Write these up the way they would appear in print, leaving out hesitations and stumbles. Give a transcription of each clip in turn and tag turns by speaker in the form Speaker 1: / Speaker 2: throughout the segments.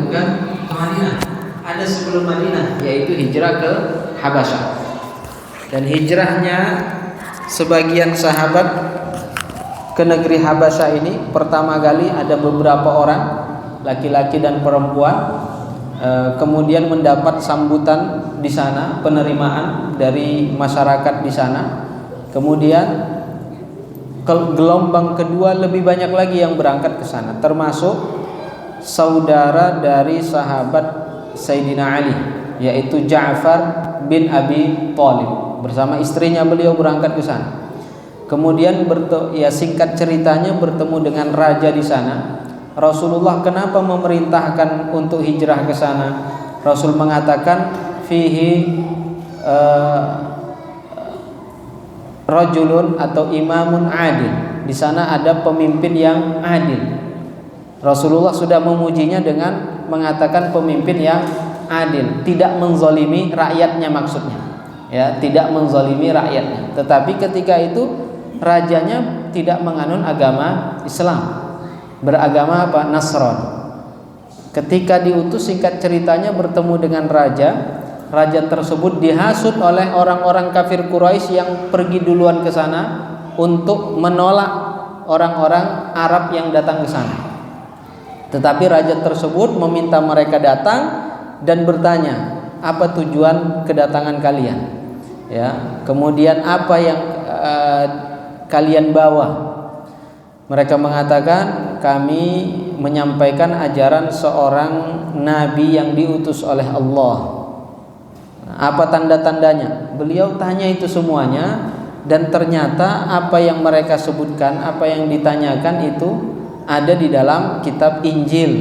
Speaker 1: bukan ke Madinah. Ada sebelum Madinah, yaitu hijrah ke Habasyah. Dan hijrahnya sebagian sahabat ke negeri Habasyah ini pertama kali ada beberapa orang, laki-laki dan perempuan, kemudian mendapat sambutan di sana, penerimaan dari masyarakat di sana. Kemudian gelombang kedua lebih banyak lagi yang berangkat ke sana, termasuk saudara dari sahabat Sayyidina Ali, yaitu Ja'far bin Abi Thalib, bersama istrinya beliau berangkat ke sana. Kemudian singkat ceritanya bertemu dengan raja di sana. Rasulullah kenapa memerintahkan untuk hijrah ke sana? Rasul mengatakan fihi rajulun atau imamun adil. Di sana ada pemimpin yang adil. Rasulullah sudah memujinya dengan mengatakan pemimpin yang adil, tidak menzalimi rakyatnya maksudnya. Ya, tidak menzalimi rakyatnya. Tetapi ketika itu rajanya tidak menganut agama Islam, beragama apa? Nasrani. Ketika diutus, singkat ceritanya bertemu dengan raja tersebut dihasut oleh orang-orang kafir Quraisy yang pergi duluan ke sana untuk menolak orang-orang Arab yang datang ke sana. Tetapi raja tersebut meminta mereka datang dan bertanya, apa tujuan kedatangan kalian? Ya, kemudian apa yang kalian bawa? Mereka mengatakan, kami menyampaikan ajaran seorang nabi yang diutus oleh Allah. Apa tanda-tandanya? Beliau tanya itu semuanya, dan ternyata apa yang mereka sebutkan, apa yang ditanyakan itu ada di dalam kitab Injil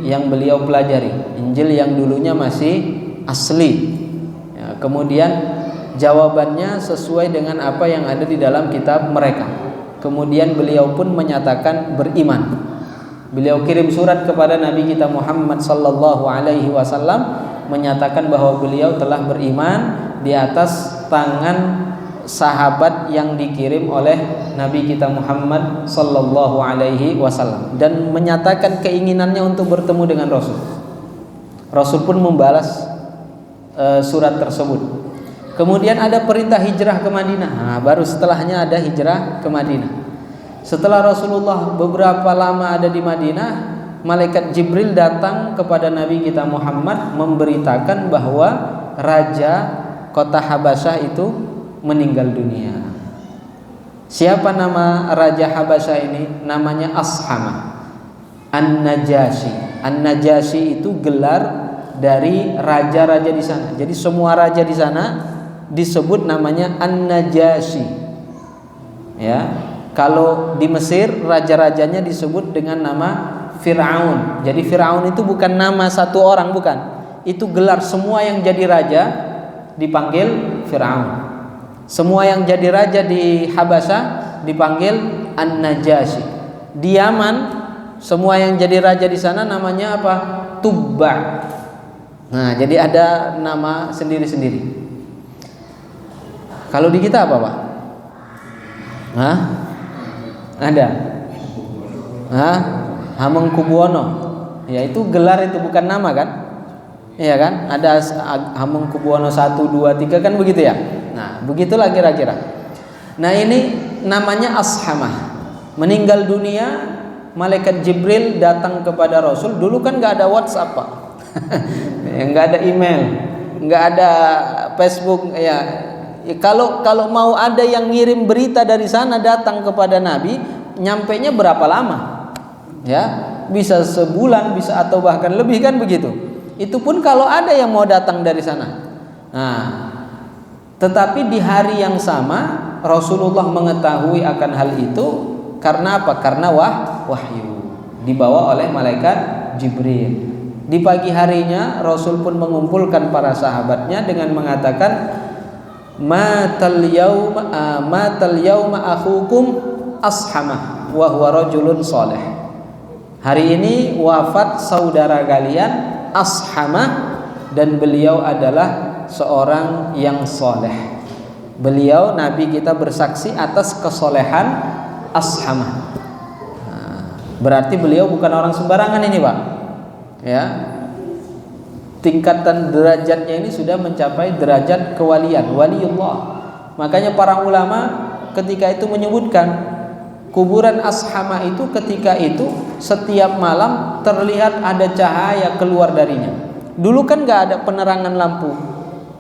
Speaker 1: yang beliau pelajari. Injil yang dulunya masih asli. Ya, kemudian jawabannya sesuai dengan apa yang ada di dalam kitab mereka. Kemudian beliau pun menyatakan beriman. Beliau kirim surat kepada Nabi kita Muhammad sallallahu alaihi wasallam menyatakan bahwa beliau telah beriman di atas tangan sahabat yang dikirim oleh Nabi kita Muhammad sallallahu alaihi wasallam, dan menyatakan keinginannya untuk bertemu dengan Rasul. Rasul pun membalas surat tersebut. Kemudian ada perintah hijrah ke Madinah. Nah, baru setelahnya ada hijrah ke Madinah. Setelah Rasulullah beberapa lama ada di Madinah, malaikat Jibril datang kepada Nabi kita Muhammad memberitakan bahwa raja kota Habasyah itu meninggal dunia. Siapa nama raja Habasyah ini? Namanya Ashamah An-Najasyi. An-Najasyi itu gelar dari raja-raja di sana. Jadi semua raja di sana disebut namanya An-Najasyi. Ya. Kalau di Mesir raja-rajanya disebut dengan nama Fir'aun. Jadi Fir'aun itu bukan nama satu orang, bukan. Itu gelar, semua yang jadi raja dipanggil Fir'aun. Semua yang jadi raja di Habasyah dipanggil An-Najasyi. Di Yaman semua yang jadi raja di sana namanya apa? Tubba. Nah, jadi ada nama sendiri-sendiri. Kalau di kita apa, Pak? Hah? Ada? Hah? Hamengkubuwono. Ya, itu gelar, itu bukan nama kan? Iya kan? Ada Hamengkubuwono 1, 2, 3 kan begitu ya? Nah, begitulah kira-kira. Nah, ini namanya Ashamah. Meninggal dunia, malaikat Jibril datang kepada Rasul. Dulu kan nggak ada WhatsApp, Pak. Nggak ada email, nggak ada Facebook. Ya, kalau mau ada yang ngirim berita dari sana datang kepada Nabi, nyampenya berapa lama? Ya, bisa sebulan, bisa atau bahkan lebih kan begitu. Itu pun kalau ada yang mau datang dari sana. Nah, tetapi di hari yang sama Rasulullah mengetahui akan hal itu karena apa? Karena wahyu dibawa oleh malaikat Jibril. Di pagi harinya Rasul pun mengumpulkan para sahabatnya dengan mengatakan, matal yauma akhukum Ashamah wa huwa rajulun salih. Hari ini wafat saudara kalian Ashamah, dan beliau adalah seorang yang soleh. Beliau, Nabi kita, bersaksi atas kesolehan Ashamah. Berarti beliau bukan orang sembarangan ini, Pak. Ya, tingkatan derajatnya ini sudah mencapai derajat kewalian, waliullah. Makanya para ulama ketika itu menyebutkan kuburan Ashama itu ketika itu setiap malam terlihat ada cahaya keluar darinya. Dulu kan nggak ada penerangan lampu,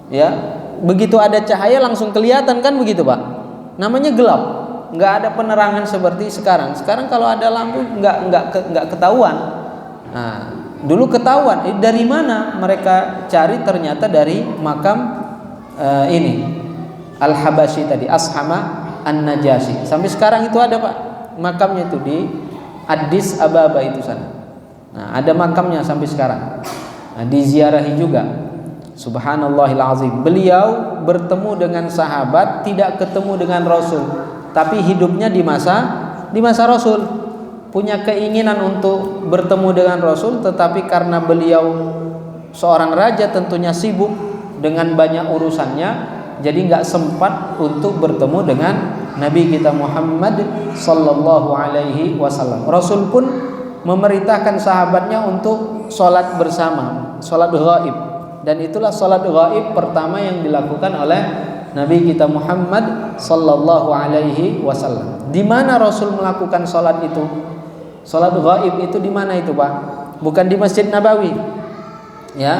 Speaker 1: ya. Begitu ada cahaya langsung kelihatan kan begitu Pak. Namanya gelap, nggak ada penerangan seperti sekarang. Sekarang kalau ada lampu nggak ketahuan. Nah, dulu ketahuan. Dari mana mereka cari? Ternyata dari makam ini Al-Habasyi tadi, Ashama An-Najasyi. Sampai sekarang itu ada Pak makamnya itu di Addis Ababa itu sana. Nah, ada makamnya sampai sekarang. Nah, diziarahi juga. Subhanallahil azim. Beliau bertemu dengan sahabat, tidak ketemu dengan Rasul, tapi hidupnya di masa Rasul. Punya keinginan untuk bertemu dengan Rasul, tetapi karena beliau seorang raja tentunya sibuk dengan banyak urusannya, jadi nggak sempat untuk bertemu dengan Nabi kita Muhammad sallallahu alaihi wasallam. Rasul pun memerintahkan sahabatnya untuk sholat bersama, sholat ghaib, dan itulah sholat ghaib pertama yang dilakukan oleh Nabi kita Muhammad sallallahu alaihi wasallam. Di mana Rasul melakukan sholat itu? Sholat ghaib itu di mana itu Pak? Bukan di Masjid Nabawi, ya,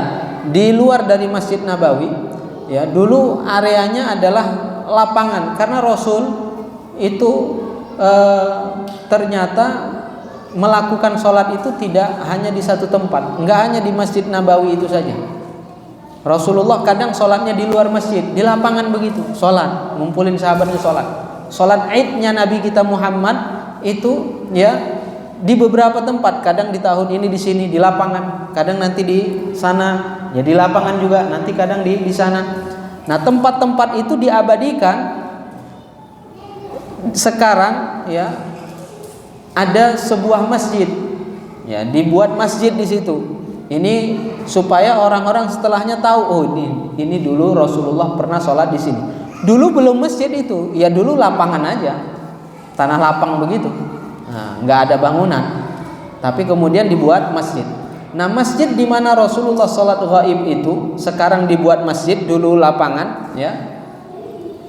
Speaker 1: di luar dari Masjid Nabawi. Ya, dulu areanya adalah lapangan karena Rasul itu ternyata melakukan sholat itu tidak hanya di satu tempat, nggak hanya di Masjid Nabawi itu saja. Rasulullah kadang sholatnya di luar masjid, di lapangan begitu, sholat, ngumpulin sahabatnya sholat. Sholat Idnya Nabi kita Muhammad itu ya di beberapa tempat, kadang di tahun ini di sini di lapangan, kadang nanti di sana, ya di lapangan juga, nanti kadang di sana. Nah, tempat-tempat itu diabadikan. Sekarang ya ada sebuah masjid, ya dibuat masjid di situ. Ini supaya orang-orang setelahnya tahu, oh ini dulu Rasulullah pernah sholat di sini. Dulu belum masjid itu, ya dulu lapangan aja, tanah lapang begitu. Nah, nggak ada bangunan, tapi kemudian dibuat masjid. Nah, masjid di mana Rasulullah sholat ghaib itu sekarang dibuat masjid, dulu lapangan, ya,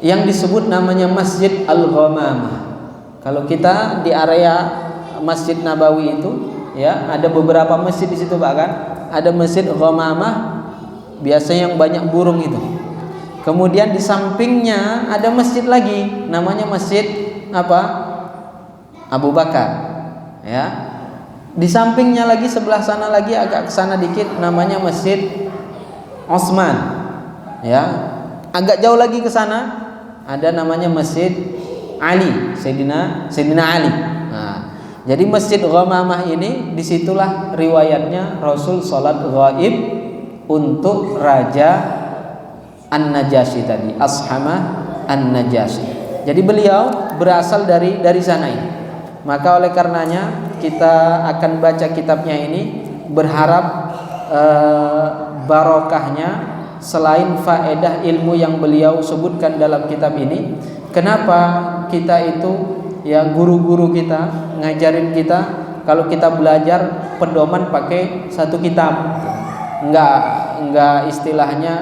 Speaker 1: yang disebut namanya Masjid Al-Ghamamah. Kalau kita di area Masjid Nabawi itu, ya, ada beberapa masjid di situ bahkan ada Masjid Ghamamah, biasanya yang banyak burung itu. Kemudian di sampingnya ada masjid lagi, namanya Masjid apa? Abu Bakar, ya. Di sampingnya lagi, sebelah sana lagi, agak ke sana dikit, namanya Masjid Utsman, ya. Agak jauh lagi ke sana ada namanya Masjid Ali, Sayyidina Ali. Nah, jadi Masjid Ghamamah ini disitulah riwayatnya Rasul sholat ghaib untuk Raja An-Najasyi tadi, Ashama An-Najasyi. Jadi beliau berasal dari sana ini. Maka oleh karenanya kita akan baca kitabnya ini, berharap barokahnya selain faedah ilmu yang beliau sebutkan dalam kitab ini. Kenapa kita itu, ya, guru-guru kita ngajarin kita kalau kita belajar pedoman pakai satu kitab, enggak istilahnya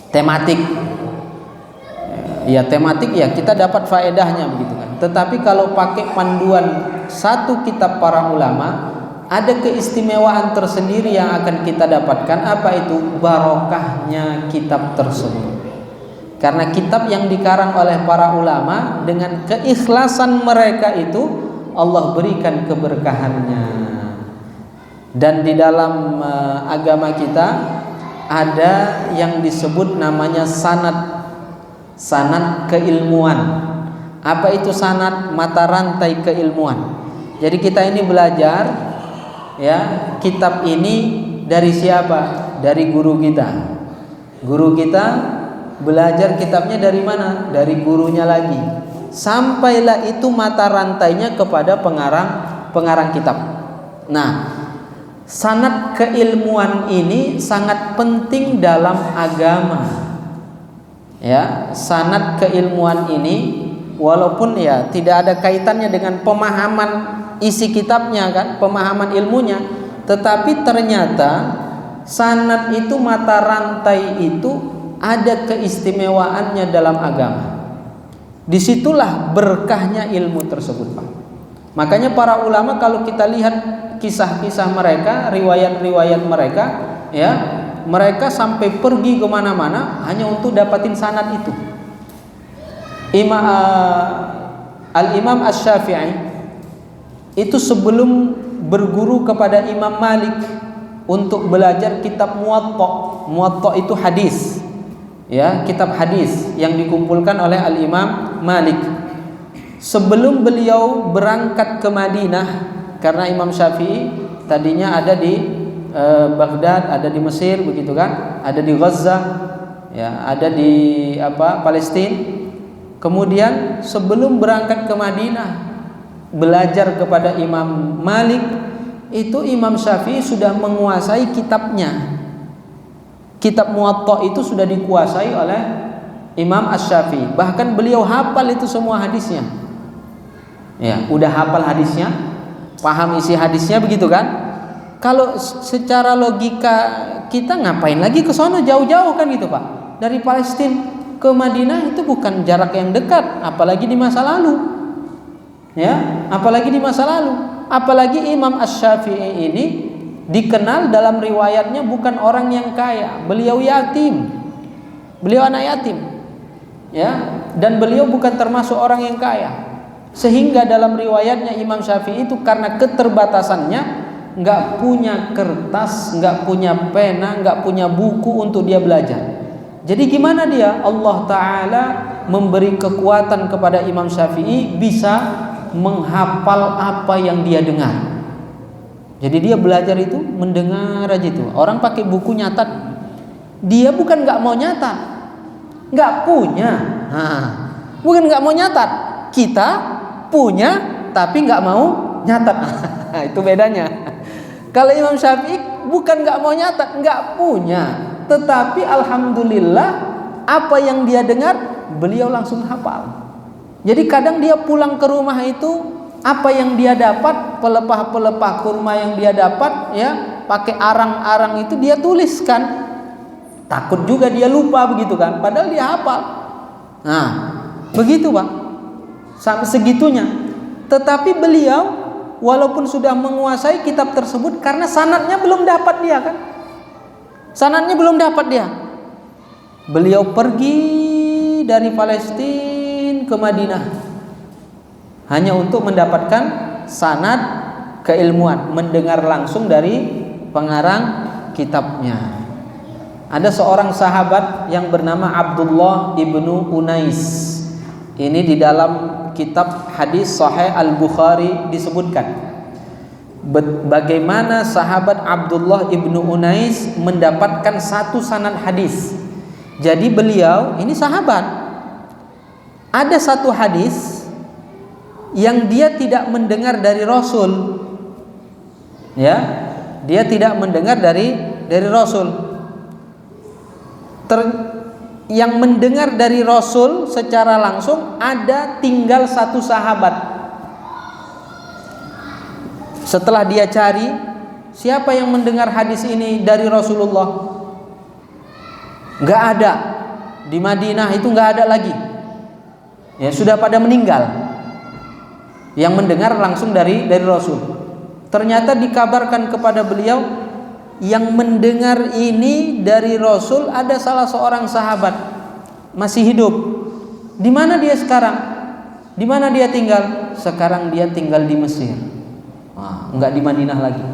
Speaker 1: tematik. Ya tematik, ya kita dapat faedahnya begitu kan. Tetapi kalau pakai panduan satu kitab para ulama, ada keistimewaan tersendiri yang akan kita dapatkan. Apa itu? Barokahnya kitab tersebut. Karena kitab yang dikarang oleh para ulama dengan keikhlasan mereka itu, Allah berikan keberkahannya. Dan di dalam agama kita ada yang disebut namanya sanad keilmuan. Apa itu sanad? Mata rantai keilmuan. Jadi kita ini belajar, ya, kitab ini dari siapa? Dari guru kita. Guru kita belajar kitabnya dari mana? Dari gurunya lagi. Sampailah itu mata rantainya kepada pengarang kitab. Nah, sanad keilmuan ini sangat penting dalam agama. Ya, sanad keilmuan ini walaupun ya tidak ada kaitannya dengan pemahaman isi kitabnya kan, pemahaman ilmunya, tetapi ternyata sanad itu, mata rantai itu ada keistimewaannya dalam agama. Disitulah berkahnya ilmu tersebut, Pak. Makanya para ulama kalau kita lihat kisah-kisah mereka, riwayat-riwayat mereka, ya, mereka sampai pergi kemana-mana hanya untuk dapatin sanad itu. Al-Imam Asy-Syafi'i itu sebelum berguru kepada Imam Malik untuk belajar kitab Muwatta. Muwatta itu hadis, ya, kitab hadis yang dikumpulkan oleh Al-Imam Malik. Sebelum beliau berangkat ke Madinah, karena Imam Syafi'i tadinya ada di Baghdad, ada di Mesir, begitu kan, ada di Gaza, ya, ada di Palestina. Kemudian sebelum berangkat ke Madinah belajar kepada Imam Malik, itu Imam Syafi'i sudah menguasai kitabnya. Kitab Muwatta itu sudah dikuasai oleh Imam Asy-Syafi'i. Bahkan beliau hafal itu semua hadisnya. Ya, udah hafal hadisnya, paham isi hadisnya, begitu kan? Kalau secara logika kita ngapain lagi ke sono jauh-jauh kan gitu, Pak? Dari Palestina ke Madinah itu bukan jarak yang dekat, apalagi di masa lalu. Ya, apalagi di masa lalu. Apalagi Imam Asy-Syafi'i ini dikenal dalam riwayatnya bukan orang yang kaya. Beliau yatim. Beliau anak yatim. Ya, dan beliau bukan termasuk orang yang kaya. Sehingga dalam riwayatnya Imam Syafi'i itu karena keterbatasannya nggak punya kertas, nggak punya pena, nggak punya buku untuk dia belajar. Jadi gimana dia? Allah Ta'ala memberi kekuatan kepada Imam Syafi'i bisa menghafal apa yang dia dengar. Jadi dia belajar itu mendengar aja itu. Orang pakai buku nyatat, dia bukan nggak mau nyatat, nggak punya. Bukan nggak mau nyatat, kita punya tapi nggak mau nyatat. Itu bedanya. Kalau Imam Syafi'i bukan nggak mau nyatat, nggak punya, tetapi alhamdulillah apa yang dia dengar beliau langsung hafal. Jadi kadang dia pulang ke rumah itu apa yang dia dapat, pelepah-pelepah kurma yang dia dapat, ya, pakai arang-arang itu dia tuliskan. Takut juga dia lupa, begitu kan? Padahal dia hafal. Nah, begitu, Pak. Sampai segitunya. Tetapi beliau walaupun sudah menguasai kitab tersebut, karena sanadnya belum dapat dia kan? Sanadnya belum dapat dia. Beliau pergi dari Palestina ke Madinah hanya untuk mendapatkan sanad keilmuan, mendengar langsung dari pengarang kitabnya. Ada seorang sahabat yang bernama Abdullah ibnu Unais. Ini di dalam kitab hadis Sahih Al-Bukhari disebutkan bagaimana sahabat Abdullah ibnu Unais mendapatkan satu sanad hadis. Jadi beliau ini sahabat, ada satu hadis yang dia tidak mendengar dari Rasul, ya, dia tidak mendengar dari Rasul. Yang mendengar dari Rasul secara langsung ada tinggal satu sahabat. Setelah dia cari, siapa yang mendengar hadis ini dari Rasulullah? Nggak ada. Di Madinah itu nggak ada lagi. Ya, sudah pada meninggal. Yang mendengar langsung dari Rasul. Ternyata dikabarkan kepada beliau, yang mendengar ini dari Rasul ada salah seorang sahabat masih hidup. Di mana dia sekarang? Di mana dia tinggal? Sekarang dia tinggal di Mesir. Enggak di Madinah lagi.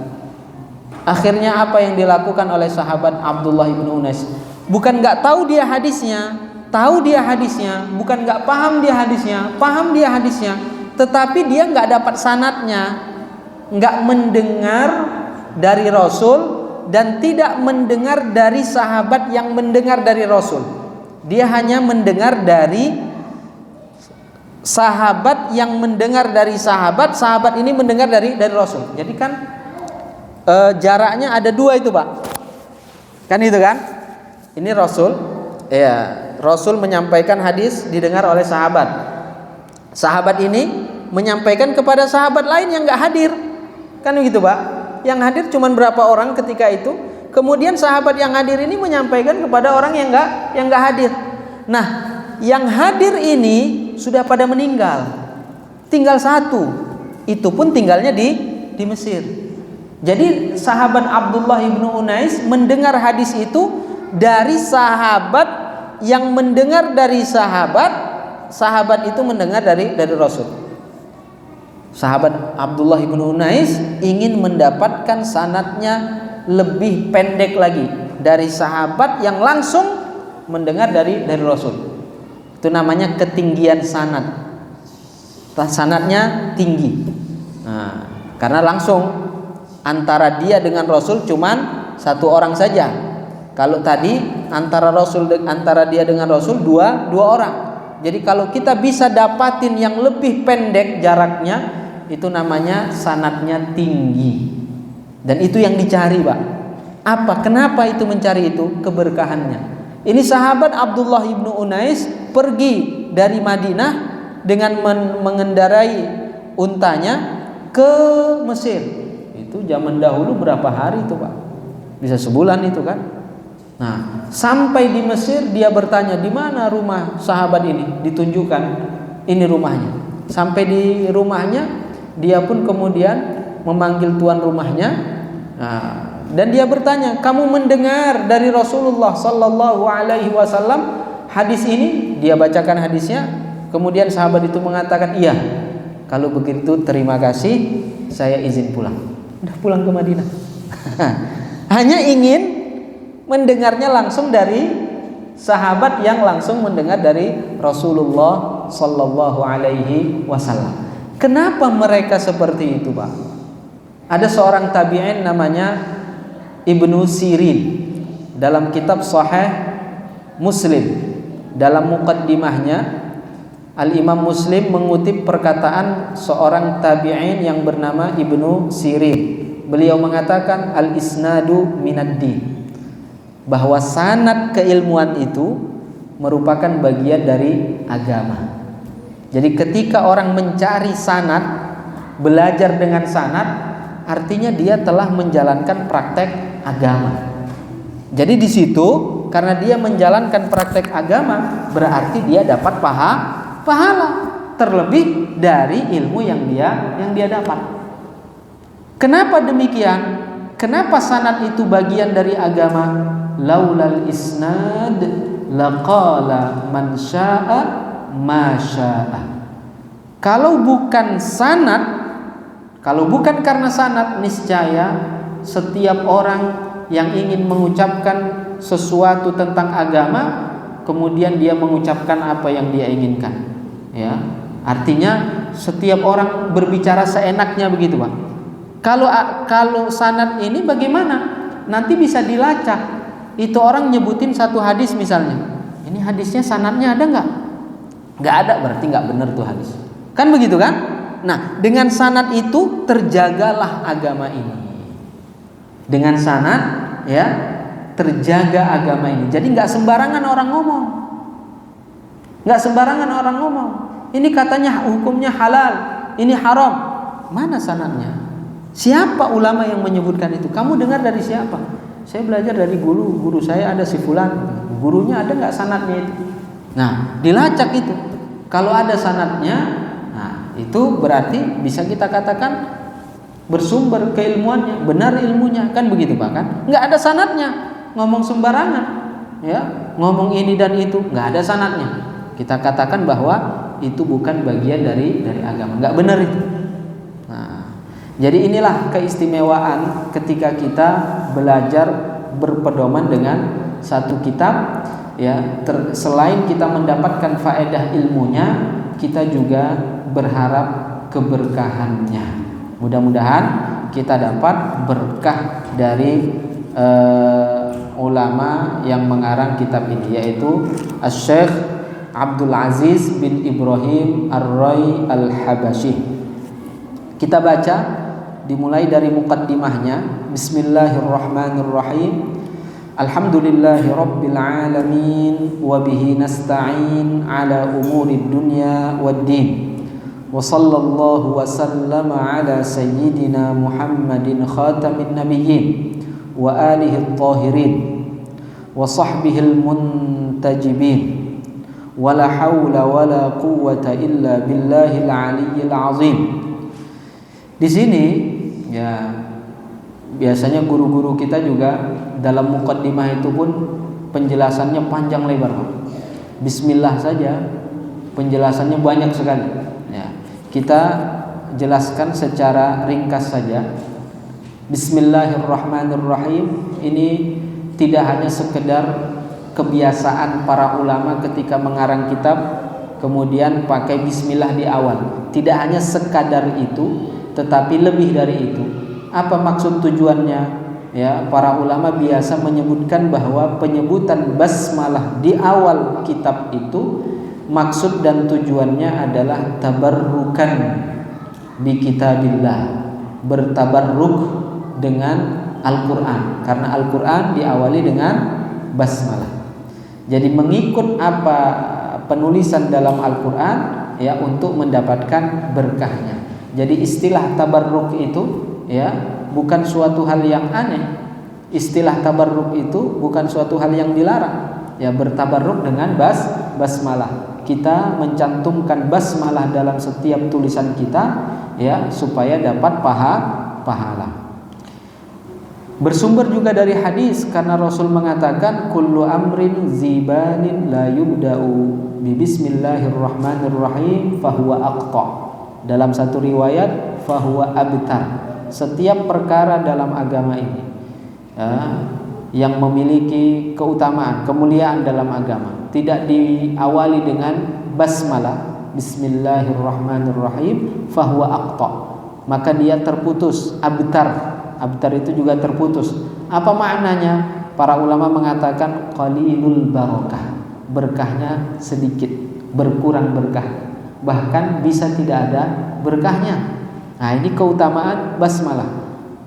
Speaker 1: Akhirnya apa yang dilakukan oleh sahabat Abdullah ibnu Unais? Bukan enggak tahu dia hadisnya, tahu dia hadisnya. Bukan enggak paham dia hadisnya, paham dia hadisnya. Tetapi dia enggak dapat sanadnya, enggak mendengar dari Rasul dan tidak mendengar dari sahabat yang mendengar dari Rasul. Dia hanya mendengar dari sahabat yang mendengar dari sahabat, sahabat ini mendengar dari Rasul. Jadi kan jaraknya ada dua itu, Pak. Kan itu kan? Ini Rasul, ya, Rasul menyampaikan hadis didengar oleh sahabat. Sahabat ini menyampaikan kepada sahabat lain yang enggak hadir. Kan begitu, Pak? yang hadir cuma berapa orang ketika itu. Kemudian sahabat yang hadir ini menyampaikan kepada orang yang enggak hadir. Nah, yang hadir ini sudah pada meninggal. Tinggal satu. Itu pun tinggalnya di Mesir. Jadi sahabat Abdullah ibnu Unais mendengar hadis itu dari sahabat yang mendengar dari sahabat itu mendengar dari Rasul. Sahabat Abdullah ibnu Unais ingin mendapatkan sanadnya lebih pendek lagi dari sahabat yang langsung mendengar dari Rasul. Itu namanya ketinggian sanad. Sanadnya tinggi. Nah, karena langsung antara dia dengan Rasul cuman satu orang saja. Kalau tadi antara dia dengan Rasul dua orang. Jadi kalau kita bisa dapatin yang lebih pendek jaraknya, itu namanya sanadnya tinggi. Dan itu yang dicari, Pak. Apa? Kenapa itu mencari itu? Keberkahannya. Ini sahabat Abdullah ibnu Unais pergi dari Madinah dengan mengendarai untanya ke Mesir. Itu zaman dahulu berapa hari itu, Pak? Bisa sebulan itu kan? Nah, sampai di Mesir dia bertanya, di mana rumah sahabat ini? Ditunjukkan, ini rumahnya. Sampai di rumahnya, dia pun kemudian memanggil tuan rumahnya. Nah, dan dia bertanya, kamu mendengar dari Rasulullah Sallallahu Alaihi Wasallam hadis ini? Dia bacakan hadisnya. Kemudian sahabat itu mengatakan, iya. Kalau begitu terima kasih, saya izin pulang. Udah pulang ke Madinah. Hanya ingin mendengarnya langsung dari sahabat yang langsung mendengar dari Rasulullah Sallallahu Alaihi Wasallam. Kenapa mereka seperti itu, Pak? Ada seorang tabi'in namanya Ibnu Sirin. Dalam kitab Sahih Muslim, dalam muqaddimahnya Al-Imam Muslim mengutip perkataan seorang tabi'in yang bernama Ibnu Sirin. Beliau mengatakan al-isnadu minad-din, bahwa sanad keilmuan itu merupakan bagian dari agama. Jadi ketika orang mencari sanad, belajar dengan sanad, artinya dia telah menjalankan praktek agama. Jadi di situ karena dia menjalankan praktek agama, berarti dia dapat pahala terlebih dari ilmu yang dia dapat. Kenapa demikian? Kenapa sanad itu bagian dari agama? Laulal isnad laqala man syaa ma syaa. Kalau bukan sanad, kalau bukan karena sanad, niscaya setiap orang yang ingin mengucapkan sesuatu tentang agama, kemudian dia mengucapkan apa yang dia inginkan. Ya, artinya setiap orang berbicara seenaknya begitu, Pak. Kalau sanad ini bagaimana? Nanti bisa dilacak. Itu orang nyebutin satu hadis misalnya, ini hadisnya sanadnya ada nggak? Nggak ada, berarti nggak benar tuh hadis. Kan begitu kan? Nah, dengan sanad itu terjagalah agama ini. Dengan sanad, ya, terjaga agama ini. Jadi nggak sembarangan orang ngomong. Nggak sembarangan orang ngomong. Ini katanya hukumnya halal, ini haram. Mana sanadnya? Siapa ulama yang menyebutkan itu? Kamu dengar dari siapa? Saya belajar dari guru saya ada si fulan. Gurunya ada nggak sanadnya itu? Nah, dilacak itu. Kalau ada sanadnya, nah itu berarti bisa kita katakan bersumber keilmuannya, benar ilmunya, kan begitu, Pak, kan? Nggak ada sanadnya, ngomong sembarangan, ya, ngomong ini dan itu, nggak ada sanadnya. Kita katakan bahwa itu bukan bagian dari agama, nggak benar itu. Jadi inilah keistimewaan ketika kita belajar berpedoman dengan satu kitab, ya. Selain kita mendapatkan faedah ilmunya, kita juga berharap keberkahannya. Mudah-mudahan kita dapat berkah dari ulama yang mengarang kitab ini, yaitu Asy-Syaikh Abdul Aziz bin Ibrahim Ar-Rai Al-Habashi. Kita baca dimulai dari muqaddimahnya. Bismillahirrahmanirrahim. Alhamdulillahi rabbil alamin wa bihi nasta'in ala umurid dunya waddin. wa sallallahu wa sallama ala sayyidina Muhammadin khatamin nabiyyin wa alihi at-tahirin wa sahbihi al-muntajibin wala haula wala quwwata illa billahil aliyyil azim. Di sini ya biasanya guru-guru kita juga dalam muqaddimah itu pun penjelasannya panjang lebar. Bismillah saja penjelasannya banyak sekali. Ya, kita jelaskan secara ringkas saja. Bismillahirrahmanirrahim ini tidak hanya sekedar kebiasaan para ulama ketika mengarang kitab kemudian pakai bismillah di awal. Tidak hanya sekadar itu, tetapi lebih dari itu. Apa maksud tujuannya? Ya, para ulama biasa menyebutkan bahwa penyebutan basmalah di awal kitab itu maksud dan tujuannya adalah tabarrukan bi kitabillah, bertabarruk dengan Al-Qur'an, karena Al-Qur'an diawali dengan basmalah. Jadi mengikut apa penulisan dalam Al-Qur'an ya untuk mendapatkan berkahnya. Jadi istilah tabarruk itu ya bukan suatu hal yang aneh. Istilah tabarruk itu bukan suatu hal yang dilarang. Ya, bertabarruk dengan basmalah. Kita mencantumkan basmalah dalam setiap tulisan kita ya supaya dapat pahala. Bersumber juga dari hadis karena Rasul mengatakan kullu amrin zibalin la yubda'u bi bismillahirrahmanirrahim fahuwa aqta. Dalam satu riwayat fahuwa abtar. Setiap perkara dalam agama ini ya, yang memiliki keutamaan, kemuliaan dalam agama tidak diawali dengan basmalah bismillahirrahmanirrahim fahuwa aqta, maka dia terputus, abtar itu juga terputus. Apa maknanya? Para ulama mengatakan qalilul barakah, berkahnya sedikit, berkurang berkah, bahkan bisa tidak ada berkahnya. Nah, ini keutamaan basmalah.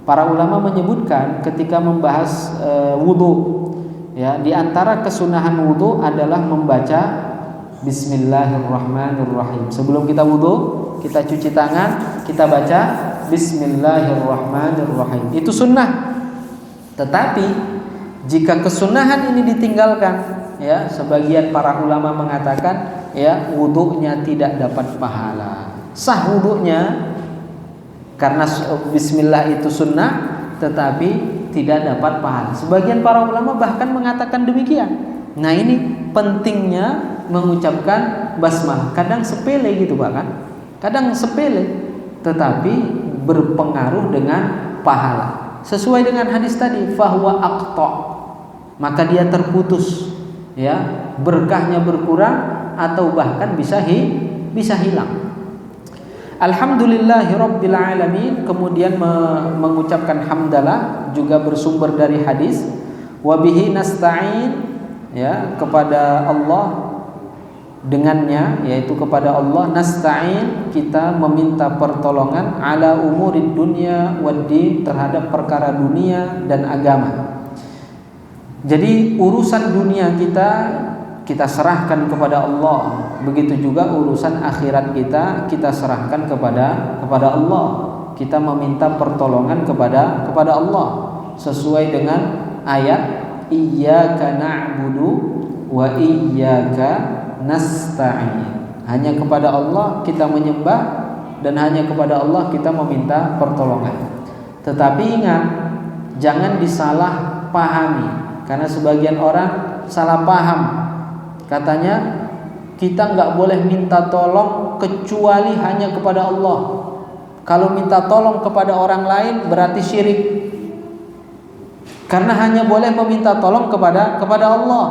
Speaker 1: Para ulama menyebutkan ketika membahas wudu ya, di antara kesunahan wudu adalah membaca bismillahirrahmanirrahim. Sebelum kita wudu, kita cuci tangan, kita baca bismillahirrahmanirrahim. Itu sunnah. Tetapi jika kesunahan ini ditinggalkan ya, sebagian para ulama mengatakan ya wudunya tidak dapat pahala. Sah wudunya karena bismillah itu sunnah, tetapi tidak dapat pahala. Sebagian para ulama bahkan mengatakan demikian. Nah, ini pentingnya mengucapkan basmalah. Kadang sepele gitu Pak kan? Kadang sepele, tetapi berpengaruh dengan pahala. Sesuai dengan hadis tadi, fahuwa aqta, maka dia terputus, ya, berkahnya berkurang atau bahkan bisa hilang. Alhamdulillahirabbil alamin. Kemudian mengucapkan hamdalah juga bersumber dari hadis wa bihi nasta'in, ya, kepada Allah, dengannya yaitu kepada Allah nasta'in kita meminta pertolongan ala umurid dunya waddin, terhadap perkara dunia dan agama. Jadi urusan dunia kita serahkan kepada Allah. Begitu juga urusan akhirat kita serahkan kepada Allah. Kita meminta pertolongan kepada Allah sesuai dengan ayat iyyaka na'budu wa iyyaka nasta'in. Hanya kepada Allah kita menyembah dan hanya kepada Allah kita meminta pertolongan. Tetapi ingat, jangan disalah pahami, karena sebagian orang salah paham. Katanya kita nggak boleh minta tolong kecuali hanya kepada Allah. Kalau minta tolong kepada orang lain berarti syirik. Karena hanya boleh meminta tolong kepada Allah.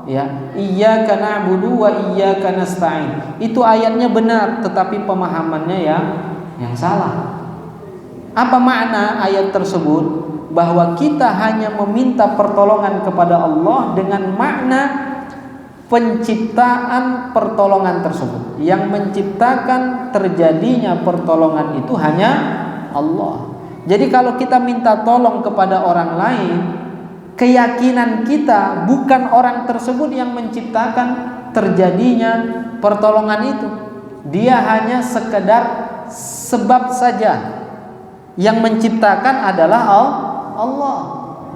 Speaker 1: Ya, iyyaka na'budu wa iyyaka nasta'in. Itu ayatnya benar, tetapi pemahamannya yang salah. Apa makna ayat tersebut? Bahwa kita hanya meminta pertolongan kepada Allah dengan makna penciptaan pertolongan tersebut. Yang menciptakan terjadinya pertolongan itu hanya Allah. Jadi kalau kita minta tolong kepada orang lain, keyakinan kita bukan orang tersebut yang menciptakan terjadinya pertolongan itu. dia hanya sekedar sebab saja. Yang menciptakan adalah Allah.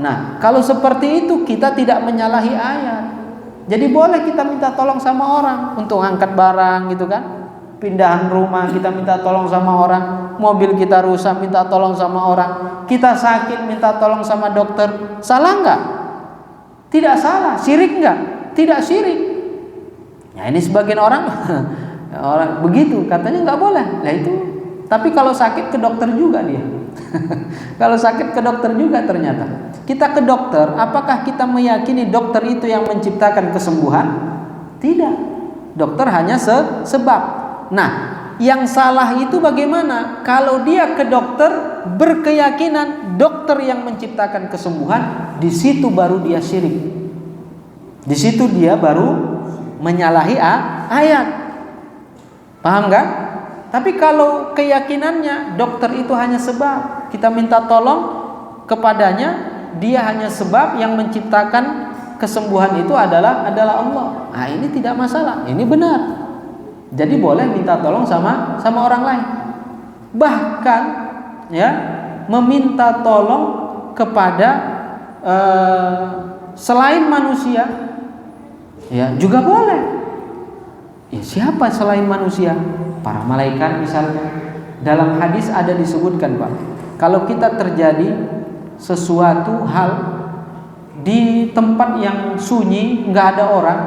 Speaker 1: Nah, kalau seperti itu kita tidak menyalahi ayat. Jadi boleh kita minta tolong sama orang untuk angkat barang gitu kan. Pindahan rumah kita minta tolong sama orang. Mobil kita rusak minta tolong sama orang. Kita sakit minta tolong sama dokter. Salah enggak? Tidak salah. Syirik enggak? Tidak syirik. Nah, ini sebagian orang begitu, katanya enggak boleh. Nah itu. Tapi kalau sakit ke dokter juga dia. Kalau sakit ke dokter juga ternyata. Kita ke dokter, apakah kita meyakini dokter itu yang menciptakan kesembuhan? Tidak. Dokter hanya sebab. Nah, yang salah itu bagaimana? Kalau dia ke dokter berkeyakinan dokter yang menciptakan kesembuhan, di situ baru dia syirik. Di situ dia baru menyalahi ayat. Paham kan? Tapi kalau keyakinannya dokter itu hanya sebab, kita minta tolong kepadanya, dia hanya sebab, yang menciptakan kesembuhan itu adalah Allah. Nah, ini tidak masalah, ini benar. Jadi boleh minta tolong sama orang lain. Bahkan ya, meminta tolong kepada selain manusia ya juga boleh. Ya, siapa selain manusia? Para malaikat misalnya. Dalam hadis ada disebutkan, Pak, kalau kita terjadi sesuatu hal di tempat yang sunyi, nggak ada orang,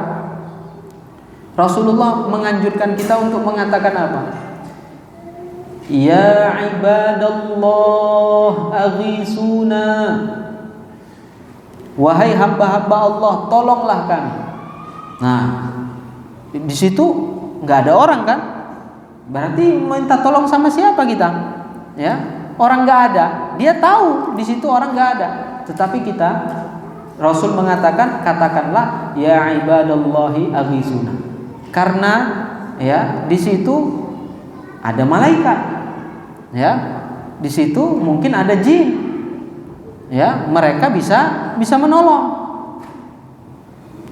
Speaker 1: Rasulullah menganjurkan kita untuk mengatakan apa? Ya ibadallah aghisuna. Wahai hamba-hamba Allah, tolonglah kami. Nah, di situ nggak ada orang kan? Berarti minta tolong sama siapa kita? Ya, orang nggak ada. Dia tahu di situ orang nggak ada. Tetapi kita, Rasul mengatakan, katakanlah ya ibadallahi aghisuna. Karena ya di situ ada malaikat. Ya, di situ mungkin ada jin. Ya, mereka bisa menolong.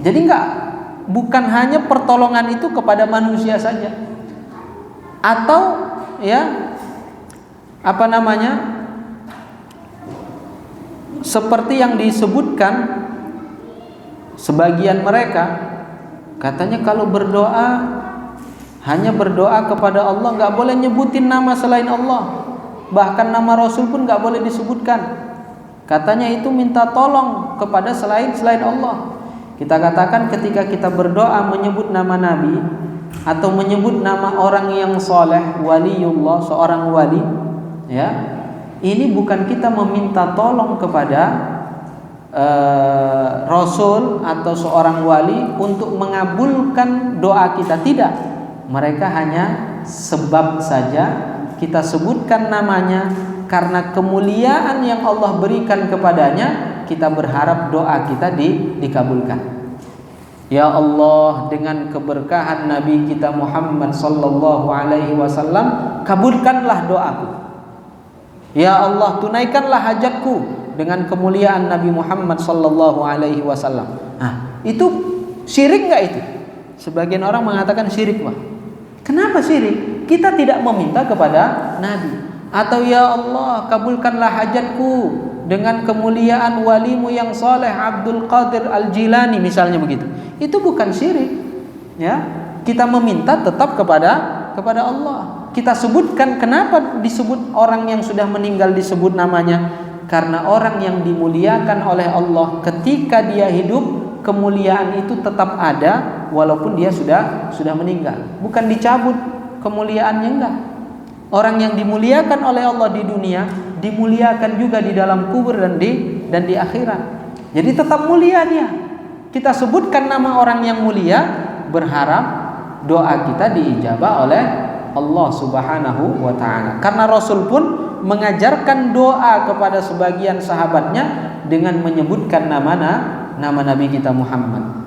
Speaker 1: Jadi bukan hanya pertolongan itu kepada manusia saja. Atau ya seperti yang disebutkan sebagian mereka, katanya kalau berdoa hanya berdoa kepada Allah, nggak boleh nyebutin nama selain Allah, bahkan nama Rasul pun nggak boleh disebutkan. Katanya itu minta tolong kepada selain Allah. Kita katakan ketika kita berdoa menyebut nama Nabi atau menyebut nama orang yang soleh, waliullah, seorang wali, ya, ini bukan kita meminta tolong kepada Rasul atau seorang wali untuk mengabulkan doa kita, tidak. Mereka hanya sebab saja kita sebutkan namanya karena kemuliaan yang Allah berikan kepadanya, kita berharap doa kita dikabulkan. Ya Allah, dengan keberkahan Nabi kita Muhammad sallallahu alaihi wasallam, kabulkanlah doaku. Ya Allah, tunaikanlah hajatku dengan kemuliaan Nabi Muhammad sallallahu alaihi wasallam. Nah, itu syirik enggak itu? Sebagian orang mengatakan syirik, Pak. Kenapa syirik? Kita tidak meminta kepada Nabi. Atau ya Allah, kabulkanlah hajatku dengan kemuliaan walimu yang soleh Abdul Qadir Al-Jilani misalnya begitu. Itu bukan syirik. Ya, kita meminta tetap kepada Allah. Kita sebutkan, kenapa disebut orang yang sudah meninggal disebut namanya? Karena orang yang dimuliakan oleh Allah ketika dia hidup, kemuliaan itu tetap ada walaupun dia sudah meninggal. Bukan dicabut kemuliaannya, enggak. Orang yang dimuliakan oleh Allah di dunia dimuliakan juga di dalam kubur dan di akhirat. Jadi tetap mulia dia. Kita sebutkan nama orang yang mulia, berharap doa kita diijabah oleh Allah Subhanahu wa taala. Karena Rasul pun mengajarkan doa kepada sebagian sahabatnya dengan menyebutkan nama Nabi kita Muhammad.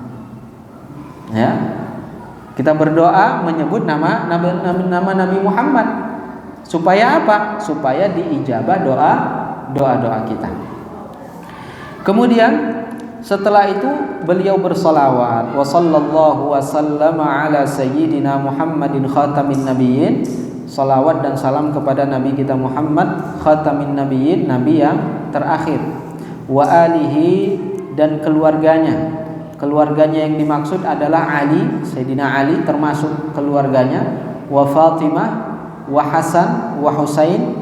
Speaker 1: Ya. Kita berdoa menyebut nama Nabi Muhammad. Supaya apa? Supaya diijabah doa kita. Kemudian setelah itu beliau bersolawat, wa sallallahu wa sallama ala sayyidina Muhammadin khatamin nabiyyin, salawat dan salam kepada Nabi kita Muhammad khatamin nabiyyin, nabi yang terakhir, wa alihi, dan keluarganya. Keluarganya yang dimaksud adalah Ali, Sayyidina Ali termasuk keluarganya, wa Fatimah, wa Hasan, wa Husain,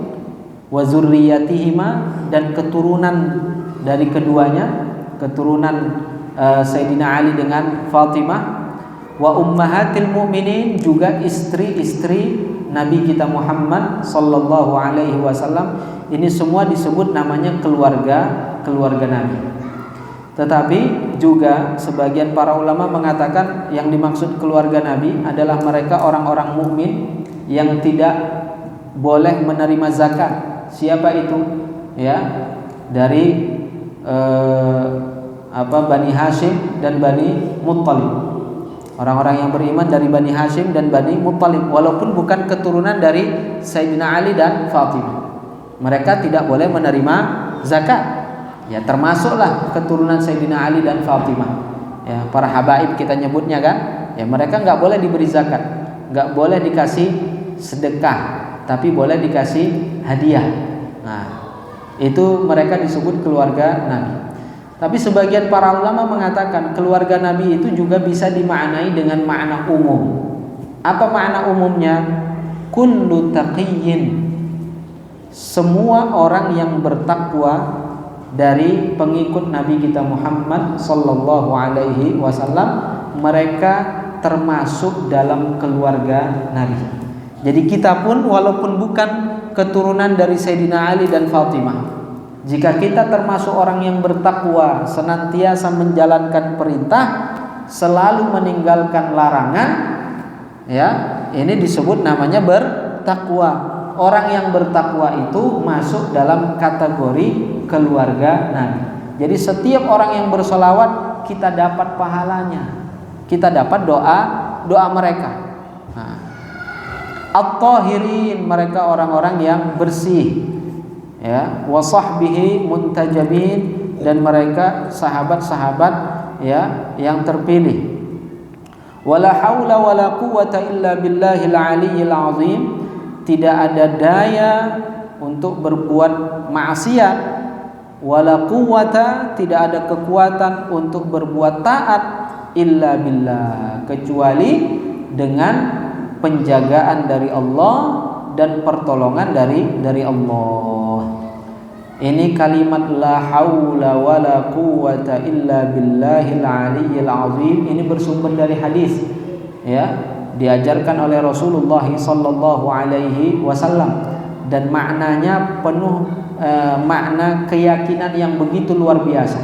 Speaker 1: wa zurriyatihima, dan keturunan dari keduanya, keturunan Sayyidina Ali dengan Fatimah, wa ummahatil mu'minin, juga istri-istri Nabi kita Muhammad sallallahu alaihi wasallam. Ini semua disebut namanya keluarga Nabi. Tetapi juga sebagian para ulama mengatakan yang dimaksud keluarga Nabi adalah mereka orang-orang mukmin yang tidak boleh menerima zakat. Siapa itu? Ya, dari Bani Hashim dan Bani Muttalib. Orang-orang yang beriman dari Bani Hashim dan Bani Muttalib, walaupun bukan keturunan dari Sayyidina Ali dan Fatimah. Mereka tidak boleh menerima zakat. Ya, termasuklah keturunan Sayyidina Ali dan Fatimah. Ya, para habaib kita nyebutnya kan. Ya, mereka nggak boleh diberi zakat, nggak boleh dikasih sedekah, tapi boleh dikasih hadiah. Nah, itu mereka disebut keluarga Nabi. Tapi sebagian para ulama mengatakan keluarga Nabi itu juga bisa dimaknai dengan makna umum. Apa makna umumnya? Kullu taqiyyin, semua orang yang bertakwa dari pengikut Nabi kita Muhammad sallallahu alaihi wasallam, mereka termasuk dalam keluarga Nabi. Jadi kita pun walaupun bukan keturunan dari Sayyidina Ali dan Fatimah, jika kita termasuk orang yang bertakwa, senantiasa menjalankan perintah, selalu meninggalkan larangan, ya, ini disebut namanya bertakwa. Orang yang bertakwa itu masuk dalam kategori keluarga Nabi. Jadi setiap orang yang bersolawat kita dapat pahalanya, kita dapat doa mereka. Nah, at-tahirin, mereka orang-orang yang bersih, ya, wa sahbihi muntajabin, dan mereka sahabat-sahabat, ya, yang terpilih. Wala haula wala quwwata illa billahil aliyyil azim, tidak ada daya untuk berbuat maksiat, wala quwwata, tidak ada kekuatan untuk berbuat taat, illa billah, kecuali dengan penjagaan dari Allah dan pertolongan dari Allah. Ini kalimat la haula wala quwwata illa billahil aliyyil azim, ini bersumber dari hadis, ya, diajarkan oleh Rasulullah sallallahu alaihi wasallam, dan maknanya penuh makna keyakinan yang begitu luar biasa,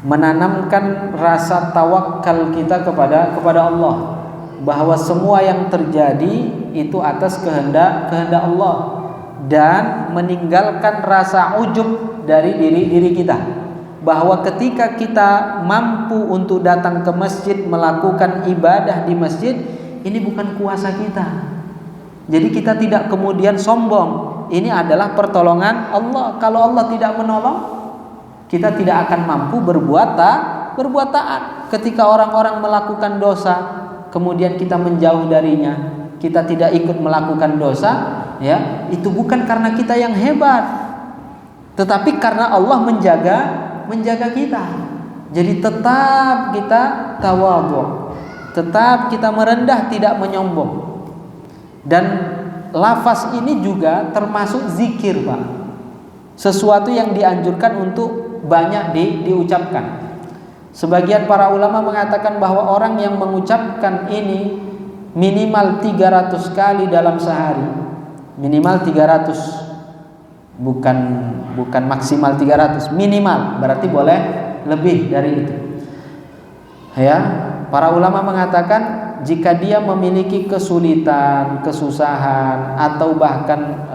Speaker 1: menanamkan rasa tawakal kita kepada Allah, bahwa semua yang terjadi itu atas kehendak Allah, dan meninggalkan rasa ujub dari diri kita, bahwa ketika kita mampu untuk datang ke masjid, melakukan ibadah di masjid, ini bukan kuasa kita. Jadi kita tidak kemudian sombong, ini adalah pertolongan Allah. Kalau Allah tidak menolong, kita tidak akan mampu berbuat taat. Ketika orang-orang melakukan dosa, kemudian kita menjauh darinya, kita tidak ikut melakukan dosa, ya, itu bukan karena kita yang hebat, tetapi karena Allah menjaga kita. Jadi tetap kita tawadhu, tetap kita merendah, tidak menyombong. Dan lafaz ini juga termasuk zikir, Pak. Sesuatu yang dianjurkan untuk banyak diucapkan. Sebagian para ulama mengatakan bahwa orang yang mengucapkan ini minimal 300 kali dalam sehari. Minimal 300. Bukan maksimal 300, minimal, berarti boleh lebih dari itu. Ya, para ulama mengatakan jika dia memiliki kesulitan, kesusahan, atau bahkan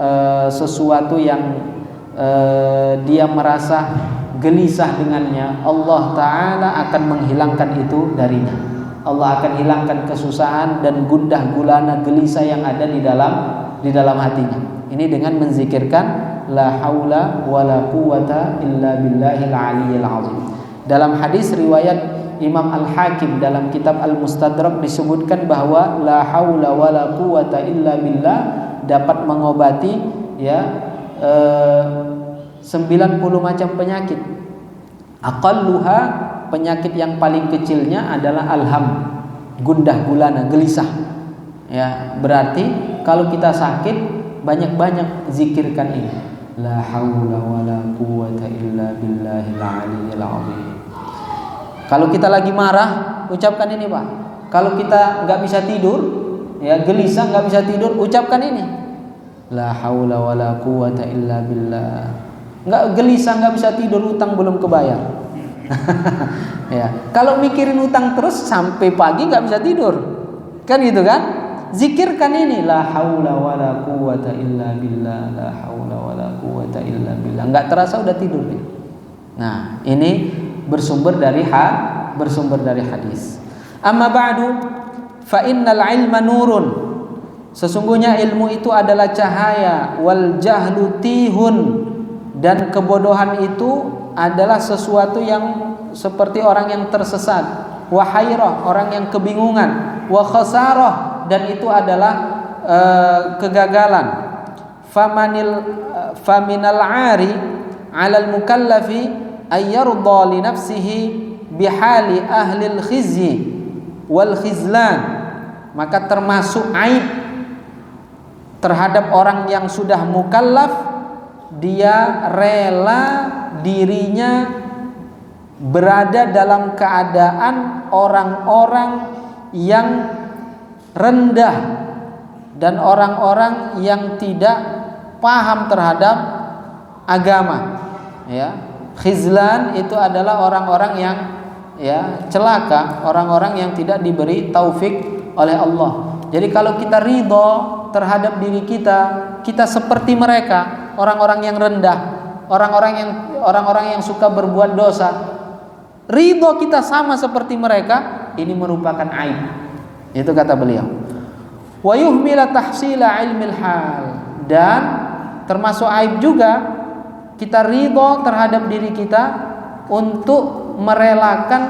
Speaker 1: sesuatu yang dia merasa gelisah dengannya, Allah Ta'ala akan menghilangkan itu darinya. Allah akan hilangkan kesusahan dan gundah gulana gelisah yang ada di dalam hatinya. Ini dengan menzikirkan la haula wala quwata illa billahil aliyyil azim. Dalam hadis riwayat Imam Al-Hakim dalam kitab Al-Mustadrak disebutkan bahwa la haula wala quwata illa billah dapat mengobati ya 90 macam penyakit. Aqalluha, penyakit yang paling kecilnya adalah alham, gundah gulana, gelisah. Ya, berarti kalau kita sakit banyak-banyak zikirkan ini. La haula wala quwata illa billahil aliyyil azim. Kalau kita lagi marah, ucapkan ini, Pak. Kalau kita nggak bisa tidur, ya gelisah nggak bisa tidur, ucapkan ini. La haula wala quwata illa billah. Nggak gelisah nggak bisa tidur, utang belum kebayar. Ya, kalau mikirin utang terus sampai pagi nggak bisa tidur, kan gitu kan? Zikirkan ini, la haula wala quwata illa billah, la haula wala quwata illa billah. Nggak terasa udah tidur nih. Nah, ini bersumber dari hadis. Amma ba'du, fa innal ilma nurun. Sesungguhnya ilmu itu adalah cahaya, wal jahlu tihun, dan kebodohan itu adalah sesuatu yang seperti orang yang tersesat, wa hayrah, orang yang kebingungan, wa khasarah, dan itu adalah kegagalan. Faminal 'ari 'alal mukallafi ayyarda li nafsihi bihali ahlil khizyi wal khizlan. Maka termasuk aib terhadap orang yang sudah mukallaf, dia rela dirinya berada dalam keadaan orang-orang yang rendah dan orang-orang yang tidak paham terhadap agama. Ya, khizlan itu adalah orang-orang yang ya celaka, orang-orang yang tidak diberi taufik oleh Allah. Jadi kalau kita ridho terhadap diri kita seperti mereka, orang-orang yang rendah, orang-orang yang suka berbuat dosa. Ridho kita sama seperti mereka, ini merupakan aib. Itu kata beliau. Wa yuhmila tahsila ilmil hal, dan termasuk aib juga kita ridho terhadap diri kita untuk merelakan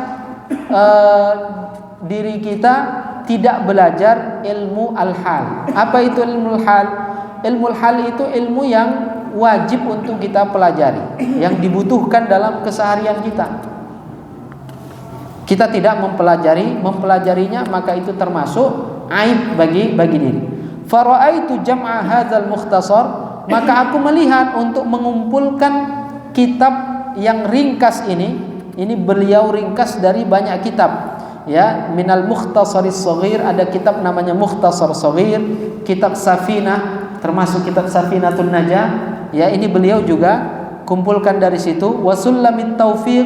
Speaker 1: diri kita tidak belajar ilmu al-hal. Apa itu ilmu al-hal? Ilmu al-hal itu ilmu yang wajib untuk kita pelajari, yang dibutuhkan dalam keseharian kita. Kita tidak mempelajarinya, maka itu termasuk aib bagi diri. Fara'aitu jam'a hadzal mukhtasar, maka aku melihat untuk mengumpulkan kitab yang ringkas ini beliau ringkas dari banyak kitab. Ya, minal mukhtasaris shaghir, ada kitab namanya Mukhtasar Shaghir, kitab Safinah, termasuk kitab Safinatun Najah. Ya, ini beliau juga kumpulkan dari situ. Wa Sulamut Taufiq,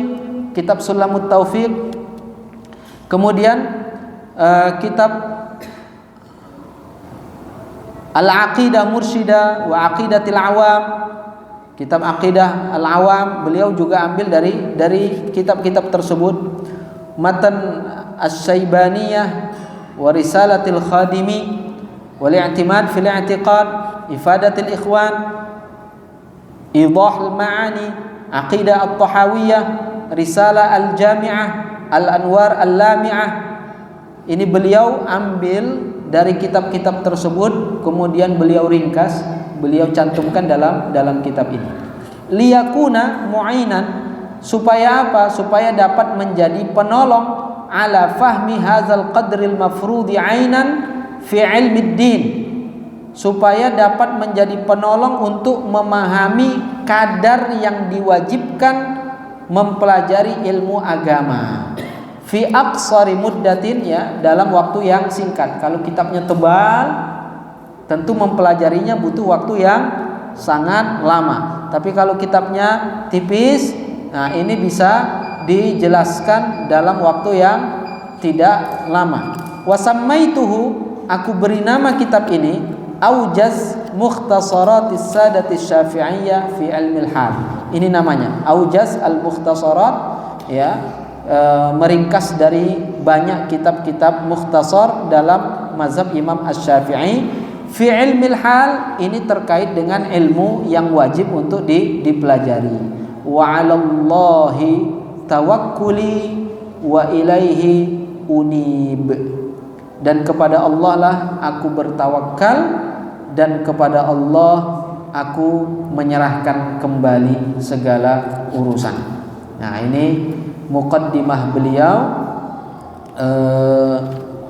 Speaker 1: kitab Sulamut Taufiq. Kemudian kitab Al-Aqidah Mursyidah wa Aqidatil Awam, kitab Aqidah Al-Awam beliau juga ambil dari kitab-kitab tersebut. Matan As-Saibaniyah wa Risalatil Khadimi wal I'timad fil I'tiqad, Ifadatil Ikhwan, Idahul Ma'ani, Aqidah At-Tahawiyah, Risalah Al-Jami'ah, Al-Anwar Al-Lami'ah. Ini beliau ambil dari kitab-kitab tersebut, kemudian beliau ringkas, beliau cantumkan dalam kitab ini. Liyakuna mu'inan, supaya apa? Supaya dapat menjadi penolong ala fahmi hadzal qadril mafrudi ainan fi ilmid din, supaya dapat menjadi penolong untuk memahami kadar yang diwajibkan mempelajari ilmu agama fi aqsari muddatin, ya, dalam waktu yang singkat. Kalau kitabnya tebal, tentu mempelajarinya butuh waktu yang sangat lama. Tapi kalau kitabnya tipis, nah ini bisa dijelaskan dalam waktu yang tidak lama. Wasammaituhu, aku beri nama kitab ini Aujaz Mukhtasaratis Sadatis Syafi'iyah fi Ilmil Hal. Ini namanya Aujaz al-Mukhtasarat, ya, meringkas dari banyak kitab-kitab mukhtasar dalam mazhab Imam Asy-Syafi'i. Fi Ilmil Hal, ini terkait dengan ilmu yang wajib untuk dipelajari. Wa 'alallahi tawakkuli wa ilaihi unib. Dan kepada Allah lah aku bertawakal, dan kepada Allah aku menyerahkan kembali segala urusan. Nah, ini muqaddimah beliau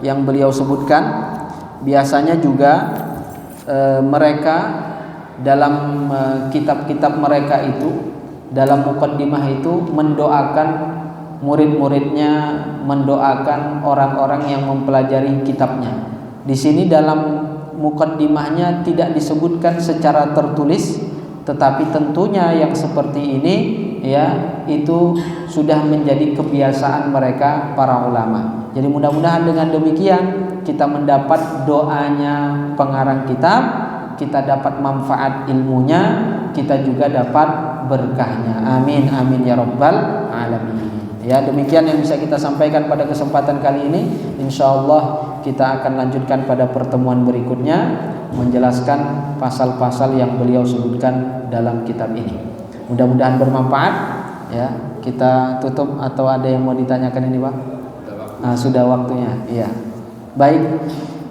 Speaker 1: yang beliau sebutkan. Biasanya juga mereka dalam kitab-kitab mereka itu, dalam muqaddimah itu mendoakan murid-muridnya, mendoakan orang-orang yang mempelajari kitabnya. Di sini dalam muqaddimahnya tidak disebutkan secara tertulis, tetapi tentunya yang seperti ini ya itu sudah menjadi kebiasaan mereka para ulama. Jadi mudah-mudahan dengan demikian kita mendapat doanya pengarang kitab, kita dapat manfaat ilmunya, kita juga dapat berkahnya. Amin amin ya rabbal alamin. Ya, demikian yang bisa kita sampaikan pada kesempatan kali ini. Insyaallah kita akan lanjutkan pada pertemuan berikutnya menjelaskan pasal-pasal yang beliau sebutkan dalam kitab ini. Mudah-mudahan bermanfaat ya. Kita tutup atau ada yang mau ditanyakan ini, Pak? Sudah waktunya. Iya. Baik.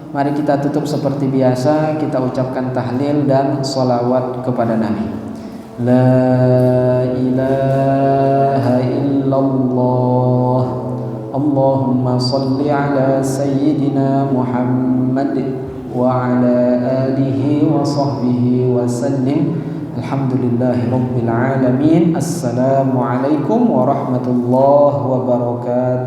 Speaker 1: Mari kita tutup seperti biasa, kita ucapkan tahlil dan sholawat kepada Nabi. La ilaha illallah. Allahumma salli ala sayyidina Muhammad wa ala alihi wa sahbihi wa sallim. Alhamdulillahi rabbil alamin. Assalamualaikum warahmatullahi wabarakatuh.